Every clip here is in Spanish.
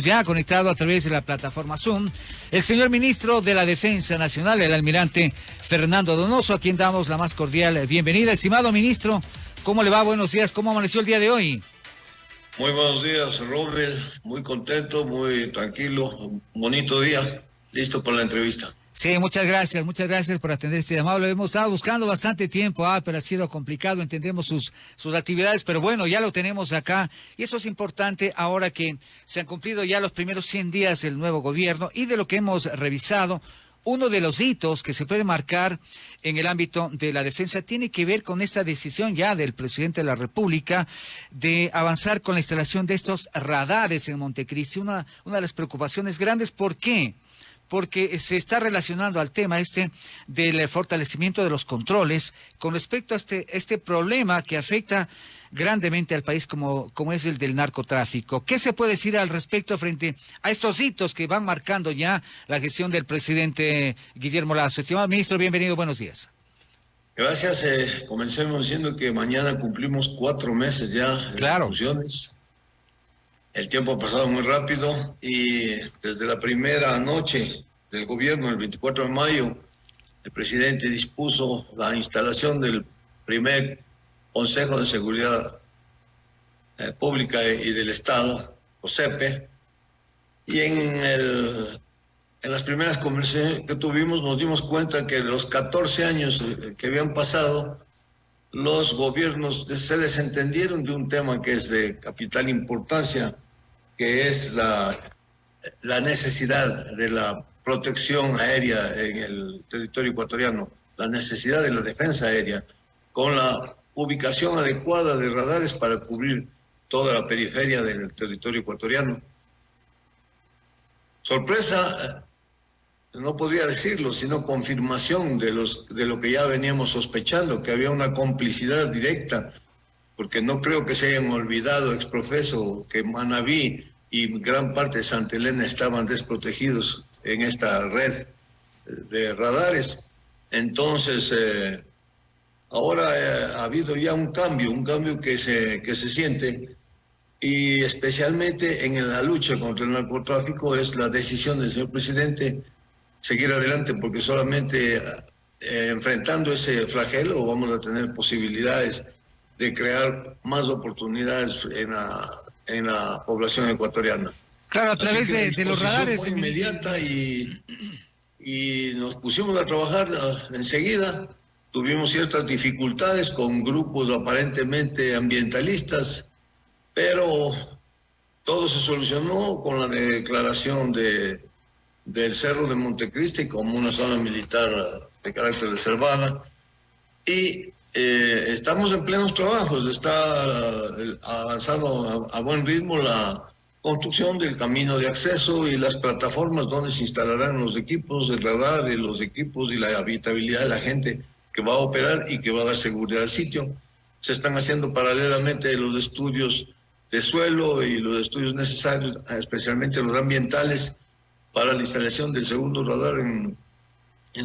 ya conectado a través de la plataforma Zoom el señor ministro de la Defensa Nacional, el almirante Fernando Donoso, a quien damos la más cordial bienvenida. Estimado ministro, ¿cómo le va? Buenos días. ¿Cómo amaneció el día de hoy? Muy buenos días, Robert. Muy contento, muy tranquilo. Un bonito día. Listo para la entrevista. Sí, muchas gracias por atender este llamado. Lo hemos estado buscando bastante tiempo, pero ha sido complicado, entendemos sus actividades, pero bueno, ya lo tenemos acá y eso es importante ahora que se han cumplido ya los primeros 100 días del nuevo gobierno y de lo que hemos revisado. Uno de los hitos que se puede marcar en el ámbito de la defensa tiene que ver con esta decisión ya del presidente de la República de avanzar con la instalación de estos radares en Montecristi. Una de las preocupaciones grandes, ¿por qué? Porque se está relacionando al tema del fortalecimiento de los controles con respecto a este problema que afecta grandemente al país como es el del narcotráfico. ¿Qué se puede decir al respecto frente a estos hitos que van marcando ya la gestión del presidente Guillermo Lasso? Estimado ministro, bienvenido, buenos días. Gracias. Comencemos diciendo que mañana cumplimos 4 meses ya en funciones. El tiempo ha pasado muy rápido y desde la primera noche del gobierno, el 24 de mayo, el presidente dispuso la instalación del primer Consejo de Seguridad Pública y del Estado, COSEPE, y en las primeras conversaciones que tuvimos nos dimos cuenta que los 14 años que habían pasado, los gobiernos se desentendieron de un tema que es de capital importancia, que es la necesidad de la protección aérea en el territorio ecuatoriano, la necesidad de la defensa aérea, con la ubicación adecuada de radares para cubrir toda la periferia del territorio ecuatoriano. Sorpresa, no podría decirlo, sino confirmación de lo que ya veníamos sospechando, que había una complicidad directa, porque no creo que se hayan olvidado exprofeso que Manabí y gran parte de Santa Elena estaban desprotegidos en esta red de radares. Entonces, ahora ha habido ya un cambio que se siente, y especialmente en la lucha contra el narcotráfico es la decisión del señor presidente seguir adelante, porque solamente enfrentando ese flagelo vamos a tener posibilidades de crear más oportunidades en la población ecuatoriana. Claro, a través de los radares. Fue inmediata y nos pusimos a trabajar enseguida. Tuvimos ciertas dificultades con grupos aparentemente ambientalistas, pero todo se solucionó con la declaración del Cerro de Montecristi como una zona militar de carácter reservada. Y estamos en plenos trabajos, está avanzando a buen ritmo la construcción del camino de acceso y las plataformas donde se instalarán los equipos de radar y los equipos y la habitabilidad de la gente que va a operar y que va a dar seguridad al sitio. Se están haciendo paralelamente los estudios de suelo y los estudios necesarios, especialmente los ambientales, para la instalación del segundo radar en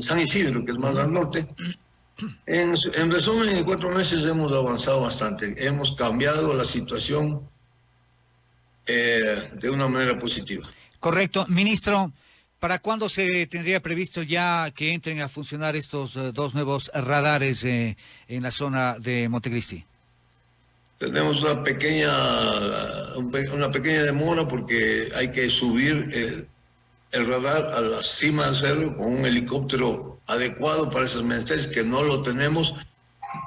San Isidro, que es más al norte. En resumen, en 4 meses hemos avanzado bastante. Hemos cambiado la situación de una manera positiva. Correcto. Ministro, ¿para cuándo se tendría previsto ya que entren a funcionar estos 2 nuevos radares en la zona de Montecristi? Tenemos una pequeña demora porque hay que subir el radar a la cima del cerro con un helicóptero adecuado para esos menesteres, que no lo tenemos.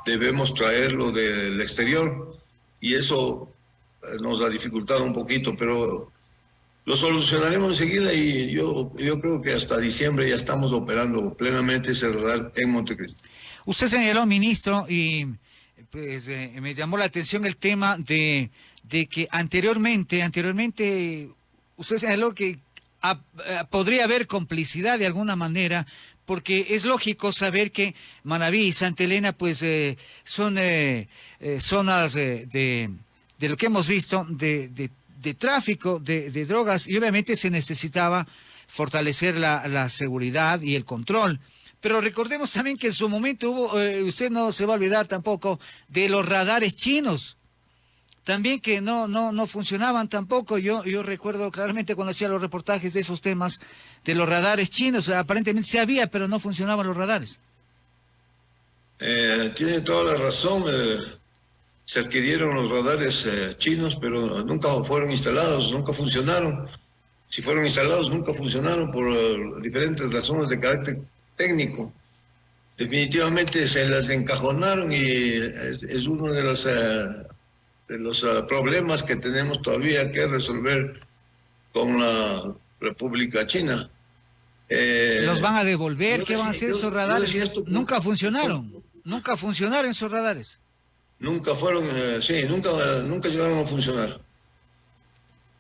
Debemos traerlo del exterior y eso nos ha dificultado un poquito, pero lo solucionaremos enseguida y yo creo que hasta diciembre ya estamos operando plenamente ese radar en Montecristi. Usted señaló, ministro, y pues me llamó la atención el tema de que anteriormente usted señaló que podría haber complicidad de alguna manera, porque es lógico saber que Manabí y Santa Elena pues son zonas de lo que hemos visto de tráfico de drogas, y obviamente se necesitaba fortalecer la seguridad y el control. Pero recordemos también que en su momento hubo, usted no se va a olvidar tampoco, de los radares chinos. también que no funcionaban tampoco. Yo recuerdo claramente cuando hacía los reportajes de esos temas de los radares chinos, aparentemente sí había, pero no funcionaban los radares. Tiene toda la razón. Se adquirieron los radares chinos, pero nunca fueron instalados, nunca funcionaron. Si fueron instalados, nunca funcionaron por diferentes razones de carácter técnico. Definitivamente se las encajonaron y es uno de los problemas que tenemos todavía que resolver con la República China. ¿Los van a devolver? ¿Qué van a hacer esos radares? Nunca funcionaron. Por, Nunca funcionaron esos radares. Nunca fueron, nunca llegaron a funcionar.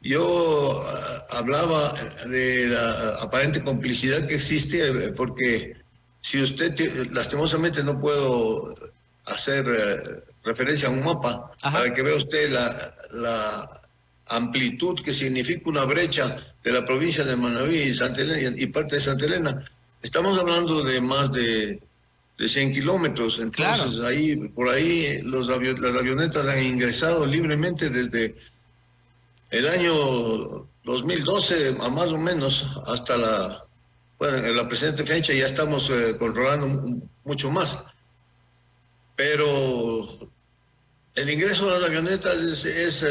Yo hablaba de la aparente complicidad que existe, porque si usted, lastimosamente no puedo hacer referencia a un mapa, ajá, para que vea usted la amplitud que significa una brecha de la provincia de Manabí y Santa Elena y parte de Santa Elena. Estamos hablando de más de 100 kilómetros, entonces claro, ahí, por ahí las avionetas han ingresado libremente desde el año 2012 a más o menos hasta en la presente fecha ya estamos controlando mucho más, pero el ingreso de las avionetas es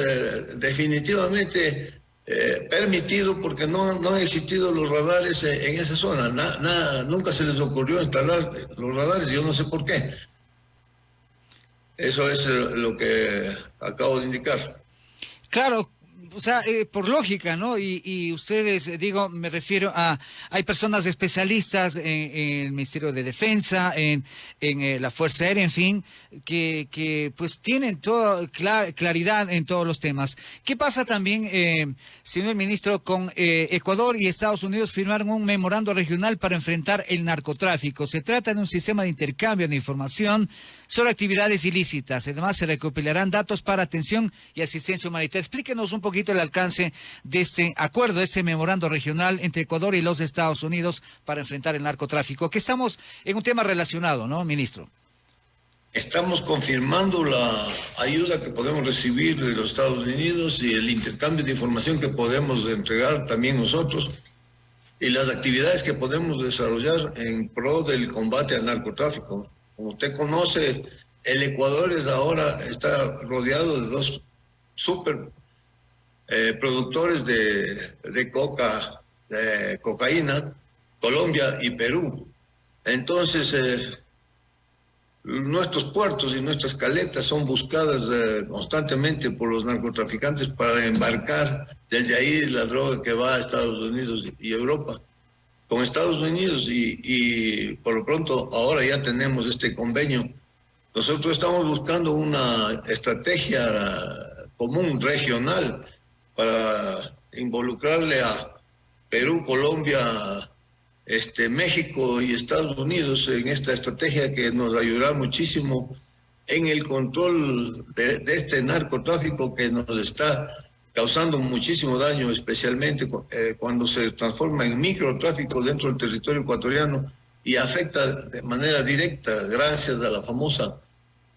definitivamente permitido porque no han existido los radares en esa zona. Nunca se les ocurrió instalar los radares, yo no sé por qué. Eso es lo que acabo de indicar. Claro. O sea, por lógica, ¿no? Y ustedes, digo, me refiero a, hay personas especialistas en el Ministerio de Defensa, en la Fuerza Aérea, en fin, que pues tienen toda claridad en todos los temas. ¿Qué pasa también, señor ministro, con Ecuador y Estados Unidos firmaron un memorando regional para enfrentar el narcotráfico? Se trata de un sistema de intercambio de información sobre actividades ilícitas. Además, se recopilarán datos para atención y asistencia humanitaria. Explíquenos un poquito el alcance de este acuerdo, de este memorando regional entre Ecuador y los Estados Unidos para enfrentar el narcotráfico, que estamos en un tema relacionado, ¿no, ministro? Estamos confirmando la ayuda que podemos recibir de los Estados Unidos y el intercambio de información que podemos entregar también nosotros y las actividades que podemos desarrollar en pro del combate al narcotráfico. Como usted conoce, el Ecuador ahora está rodeado de dos super productores de cocaína, Colombia y Perú. Entonces, nuestros puertos y nuestras caletas son buscadas constantemente por los narcotraficantes para embarcar desde ahí la droga que va a Estados Unidos y Europa. Con Estados Unidos y por lo pronto ahora ya tenemos este convenio. Nosotros estamos buscando una estrategia común, regional, para involucrarle a Perú, Colombia, México y Estados Unidos en esta estrategia que nos ayudará muchísimo en el control de este narcotráfico que nos está causando muchísimo daño, especialmente cuando se transforma en microtráfico dentro del territorio ecuatoriano y afecta de manera directa, gracias a la famosa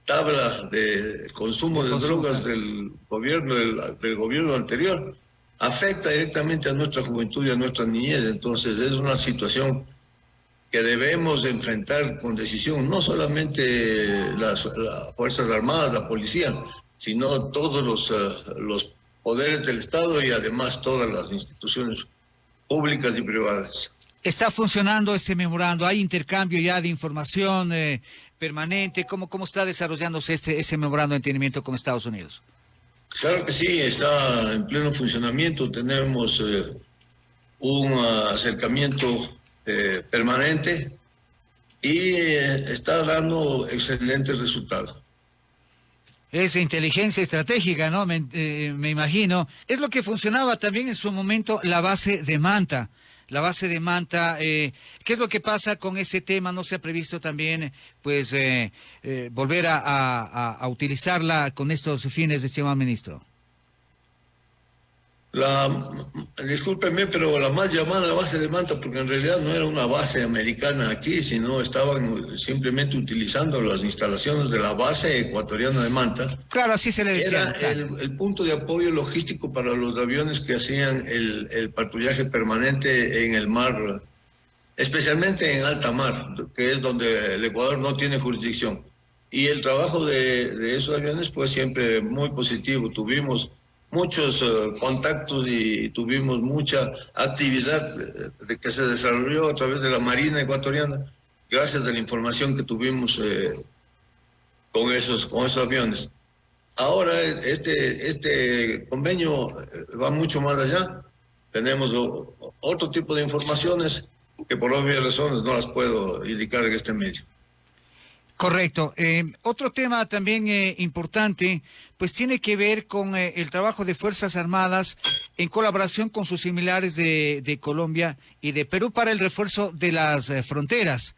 tabla de consumo de drogas del gobierno anterior, afecta directamente a nuestra juventud y a nuestra niñez. Entonces es una situación que debemos enfrentar con decisión, no solamente las Fuerzas Armadas, la policía, sino todos los poderes del Estado y además todas las instituciones públicas y privadas. ¿Está funcionando ese memorando? ¿Hay intercambio ya de información permanente? ¿Cómo está desarrollándose ese memorando de entendimiento con Estados Unidos? Claro que sí, está en pleno funcionamiento. Tenemos un acercamiento permanente y está dando excelentes resultados. Es inteligencia estratégica, ¿no? Me imagino. Es lo que funcionaba también en su momento la base de Manta. La base de Manta, ¿qué es lo que pasa con ese tema? ¿No se ha previsto también, pues, volver a utilizarla con estos fines, estimado ministro? Discúlpenme, pero la mal llamada base de Manta, porque en realidad no era una base americana aquí, sino estaban simplemente utilizando las instalaciones de la base ecuatoriana de Manta. Claro, así se le decía. Era claro. el punto de apoyo logístico para los aviones que hacían el patrullaje permanente en el mar, especialmente en alta mar, que es donde el Ecuador no tiene jurisdicción. Y el trabajo de esos aviones fue siempre muy positivo. Tuvimos muchos contactos y tuvimos mucha actividad de que se desarrolló a través de la Marina ecuatoriana, gracias a la información que tuvimos con esos aviones. Ahora este convenio va mucho más allá. Tenemos otro tipo de informaciones que por obvias razones no las puedo indicar en este medio. Correcto. Otro tema también importante, pues tiene que ver con el trabajo de Fuerzas Armadas en colaboración con sus similares de Colombia y de Perú para el refuerzo de las fronteras,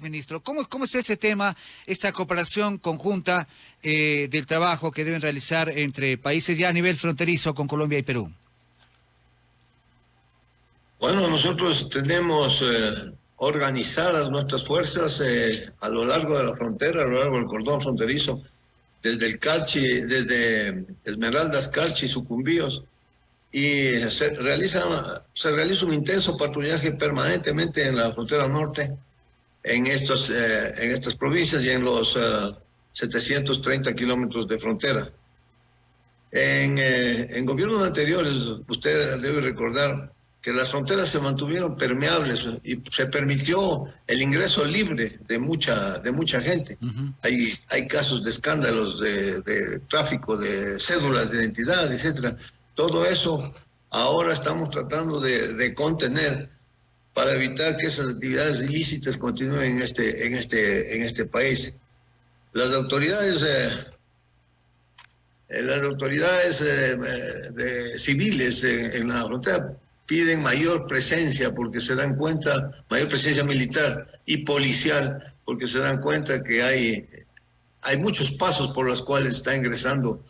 ministro. ¿Cómo está ese tema, esta cooperación conjunta del trabajo que deben realizar entre países ya a nivel fronterizo con Colombia y Perú? Bueno, nosotros tenemos organizadas nuestras fuerzas a lo largo de la frontera, a lo largo del cordón fronterizo, desde el Carchi, desde Esmeraldas, Carchi, Sucumbíos, y se realiza un intenso patrullaje permanentemente en la frontera norte, en estas provincias y en los 730 kilómetros de frontera. En gobiernos anteriores, usted debe recordar que las fronteras se mantuvieron permeables y se permitió el ingreso libre de mucha gente. Uh-huh. Hay casos de escándalos de tráfico de cédulas de identidad, etcétera. Todo eso ahora estamos tratando de contener para evitar que esas actividades ilícitas continúen en este país. Las autoridades civiles en la frontera piden mayor presencia porque se dan cuenta, mayor presencia militar y policial, porque se dan cuenta que hay muchos pasos por los cuales está ingresando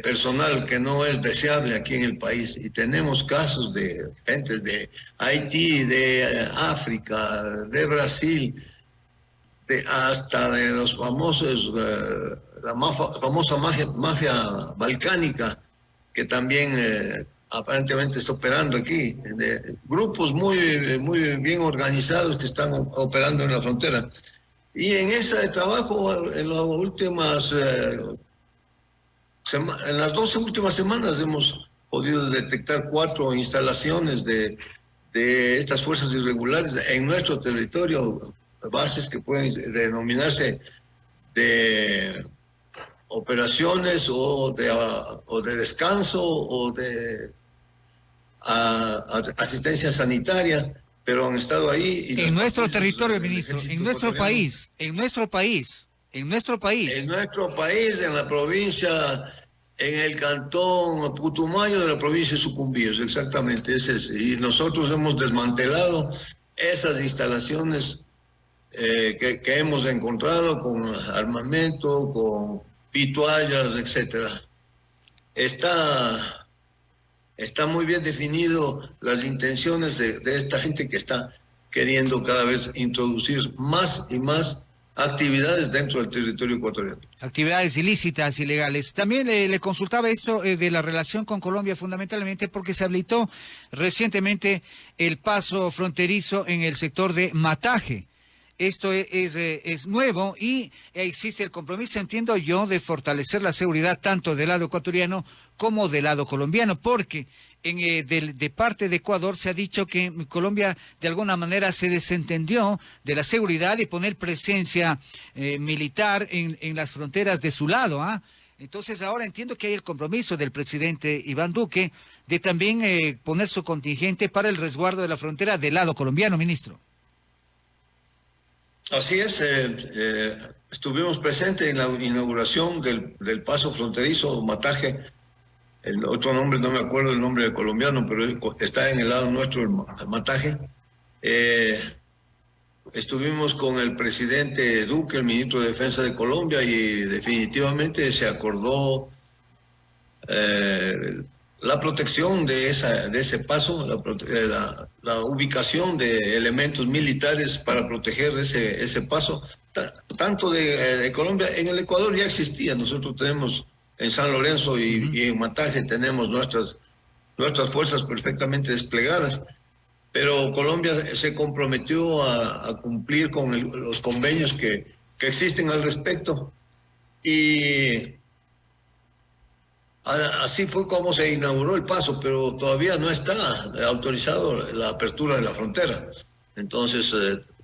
personal que no es deseable aquí en el país. Y tenemos casos de gentes de Haití, de África, de Brasil, hasta de los famosos, la famosa mafia balcánica, que también aparentemente está operando aquí, de grupos muy bien organizados que están operando en la frontera. Y en ese trabajo, en las 12 últimas semanas hemos podido detectar 4 instalaciones de estas fuerzas irregulares en nuestro territorio, bases que pueden denominarse de operaciones o de descanso o de asistencia sanitaria, pero han estado ahí. Y en nuestro territorio, ministro, en nuestro país, en la provincia, en el cantón Putumayo de la provincia de Sucumbíos, exactamente, ese es. Y nosotros hemos desmantelado esas instalaciones que hemos encontrado con armamento, con pituallas, etcétera. Está muy bien definido las intenciones de esta gente que está queriendo cada vez introducir más y más actividades dentro del territorio ecuatoriano. Actividades ilícitas, ilegales. También le consultaba esto de la relación con Colombia, fundamentalmente porque se habilitó recientemente el paso fronterizo en el sector de Mataje. Esto es nuevo y existe el compromiso, entiendo yo, de fortalecer la seguridad tanto del lado ecuatoriano como del lado colombiano, porque de parte de Ecuador se ha dicho que Colombia de alguna manera se desentendió de la seguridad y poner presencia militar en las fronteras de su lado. Entonces ahora entiendo que hay el compromiso del presidente Iván Duque de también poner su contingente para el resguardo de la frontera del lado colombiano, ministro. Así es, estuvimos presentes en la inauguración del paso fronterizo Mataje. El otro nombre, no me acuerdo el nombre colombiano, pero está en el lado nuestro, el Mataje. Estuvimos con el presidente Duque, el ministro de Defensa de Colombia, y definitivamente se acordó la protección de ese paso, la ubicación de elementos militares para proteger ese paso, tanto de Colombia. En el Ecuador ya existía, nosotros tenemos en San Lorenzo y en Mataje tenemos nuestras fuerzas perfectamente desplegadas, pero Colombia se comprometió a cumplir con los convenios que existen al respecto, y así fue como se inauguró el paso, pero todavía no está autorizado la apertura de la frontera. Entonces,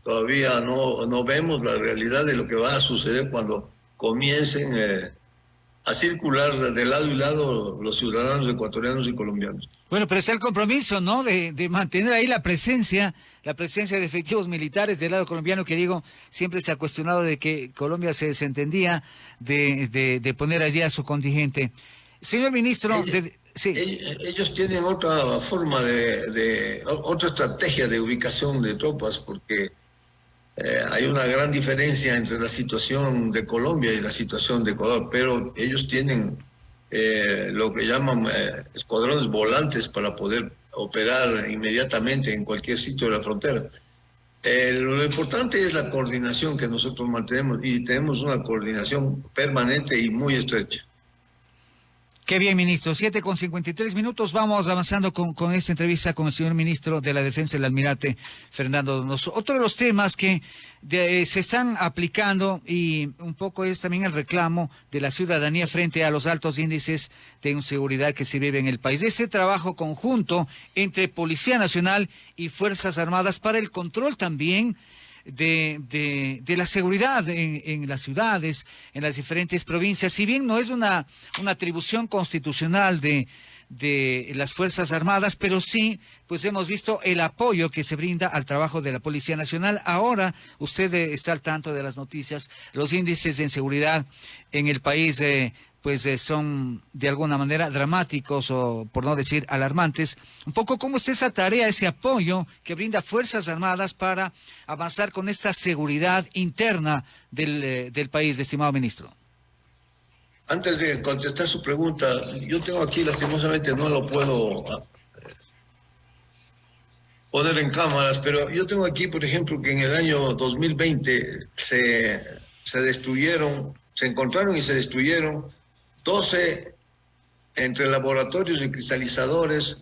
todavía no vemos la realidad de lo que va a suceder cuando comiencen a circular de lado y lado los ciudadanos ecuatorianos y colombianos. Bueno, pero está el compromiso, ¿no?, de mantener ahí la presencia de efectivos militares del lado colombiano, que digo, siempre se ha cuestionado de que Colombia se desentendía de poner allí a su contingente. Señor ministro, sí. Ellos tienen otra forma otra estrategia de ubicación de tropas, porque hay una gran diferencia entre la situación de Colombia y la situación de Ecuador, pero ellos tienen lo que llaman escuadrones volantes para poder operar inmediatamente en cualquier sitio de la frontera. Lo importante es la coordinación que nosotros mantenemos, y tenemos una coordinación permanente y muy estrecha. Qué bien, ministro. 7:53. Vamos avanzando con esta entrevista con el señor ministro de la Defensa, el almirante Fernando Donoso. Otro de los temas que se están aplicando, y un poco es también el reclamo de la ciudadanía frente a los altos índices de inseguridad que se vive en el país. Este trabajo conjunto entre Policía Nacional y Fuerzas Armadas para el control también de la seguridad en las ciudades, en las diferentes provincias. Si bien no es una atribución constitucional de las Fuerzas Armadas, pero sí, pues hemos visto el apoyo que se brinda al trabajo de la Policía Nacional. Ahora, usted está al tanto de las noticias, los índices de inseguridad en el país son de alguna manera dramáticos, o por no decir alarmantes. Un poco cómo está esa tarea, ese apoyo que brinda Fuerzas Armadas para avanzar con esta seguridad interna del país, estimado ministro. Antes de contestar su pregunta, yo tengo aquí, lastimosamente no lo puedo poner en cámaras, pero yo tengo aquí, por ejemplo, que en el año 2020 se encontraron y se destruyeron 12 entre laboratorios y cristalizadores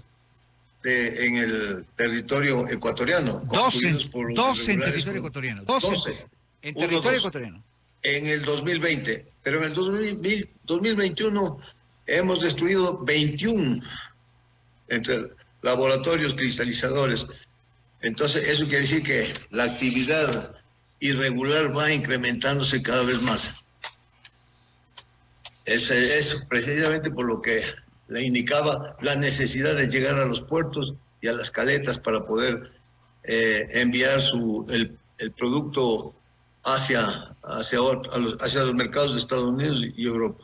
en el territorio ecuatoriano. 12 en territorio ecuatoriano. 12 en territorio ecuatoriano. En el 2020, pero en el 2021 hemos destruido 21 entre laboratorios cristalizadores. Entonces, eso quiere decir que la actividad irregular va incrementándose cada vez más. Es precisamente por lo que le indicaba la necesidad de llegar a los puertos y a las caletas para poder enviar el producto hacia los mercados de Estados Unidos y Europa.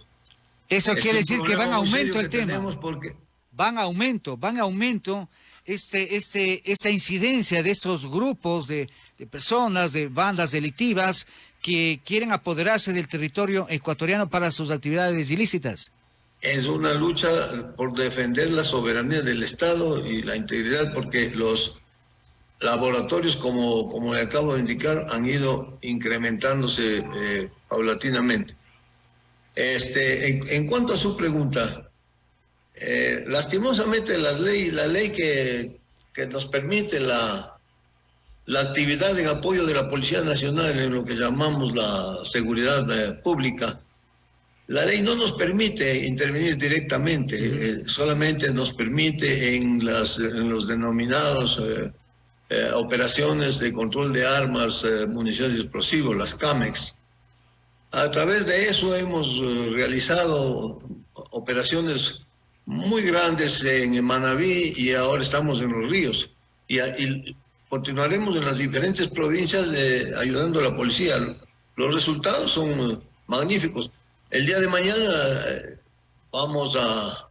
Eso quiere decir que van a aumento el tema. Porque van a aumento esta incidencia de estos grupos de personas, de bandas delictivas que quieren apoderarse del territorio ecuatoriano para sus actividades ilícitas. Es una lucha por defender la soberanía del Estado y la integridad, porque los laboratorios, como le acabo de indicar, han ido incrementándose paulatinamente. En cuanto a su pregunta, lastimosamente la ley que nos permite la actividad en apoyo de la Policía Nacional en lo que llamamos la seguridad pública, la ley no nos permite intervenir directamente, solamente nos permite en los denominados operaciones de control de armas, municiones y explosivos, las CAMEX. A través de eso hemos realizado operaciones muy grandes en Manabí, y ahora estamos en Los Ríos. Y continuaremos en las diferentes provincias ayudando a la policía. Los resultados son magníficos. El día de mañana vamos a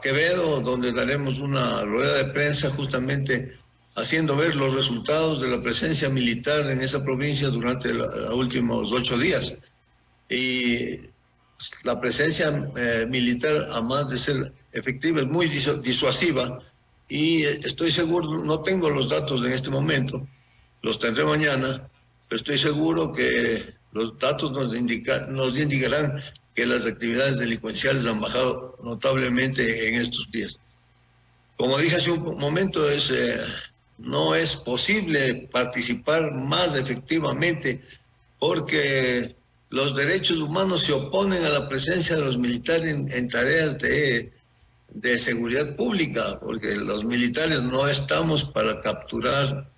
Quevedo, donde daremos una rueda de prensa justamente haciendo ver los resultados de la presencia militar en esa provincia durante los últimos 8 días. Y la presencia militar, además de ser efectiva, es muy disuasiva, y estoy seguro, no tengo los datos en este momento, los tendré mañana, pero estoy seguro que los datos nos indicarán que las actividades delincuenciales han bajado notablemente en estos días. Como dije hace un momento, no es posible participar más efectivamente porque los derechos humanos se oponen a la presencia de los militares en tareas de seguridad pública, porque los militares no estamos para capturar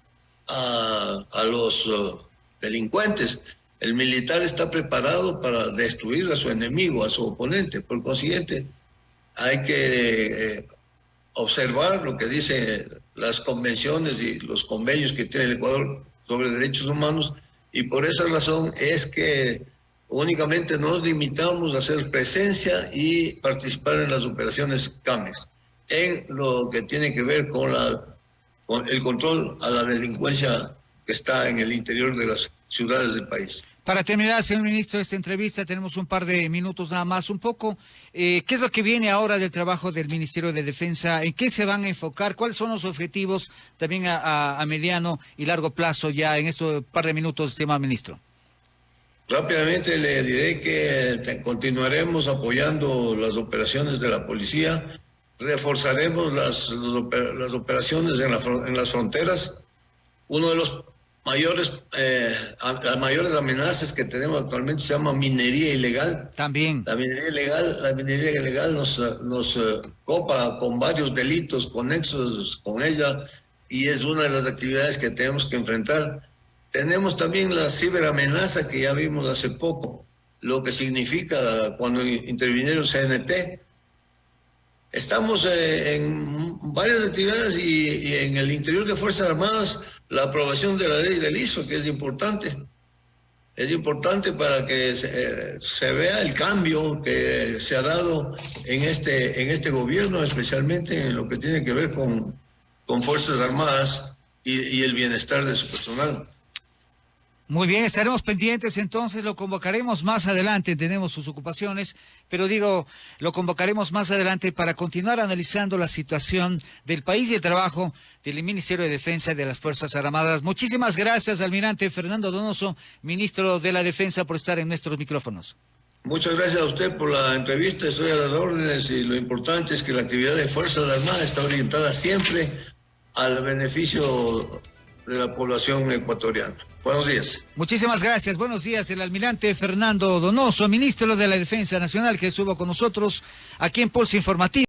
a los delincuentes. El militar está preparado para destruir a su enemigo, a su oponente. Por consiguiente, hay que observar lo que dicen las convenciones y los convenios que tiene el Ecuador sobre derechos humanos, y por esa razón es que únicamente nos limitamos a hacer presencia y participar en las operaciones CAMEX, en lo que tiene que ver con el control a la delincuencia que está en el interior de las ciudades del país. Para terminar, señor ministro, esta entrevista, tenemos un par de minutos nada más. Un poco, ¿qué es lo que viene ahora del trabajo del Ministerio de Defensa? ¿En qué se van a enfocar? ¿Cuáles son los objetivos también a mediano y largo plazo ya en estos par de minutos, estimado ministro? Rápidamente le diré que continuaremos apoyando las operaciones de la policía, reforzaremos las operaciones en las fronteras. Uno de las mayores amenazas que tenemos actualmente se llama minería ilegal. También. La minería ilegal nos copa con varios delitos conexos con ella, y es una de las actividades que tenemos que enfrentar. Tenemos también la ciberamenaza que ya vimos hace poco, lo que significa cuando intervinieron CNT. Estamos en varias actividades y en el interior de Fuerzas Armadas la aprobación de la ley del ISO, que es importante. Es importante para que se vea el cambio que se ha dado en este gobierno, especialmente en lo que tiene que ver con Fuerzas Armadas y el bienestar de su personal. Muy bien, estaremos pendientes, entonces lo convocaremos más adelante, tenemos sus ocupaciones, pero digo, lo convocaremos más adelante para continuar analizando la situación del país y el trabajo del Ministerio de Defensa y de las Fuerzas Armadas. Muchísimas gracias, almirante Fernando Donoso, ministro de la Defensa, por estar en nuestros micrófonos. Muchas gracias a usted por la entrevista, estoy a las órdenes, y lo importante es que la actividad de Fuerzas Armadas está orientada siempre al beneficio de la población ecuatoriana. Buenos días. Muchísimas gracias. Buenos días. El almirante Fernando Donoso, ministro de la Defensa Nacional, que estuvo con nosotros aquí en Pulso Informativo.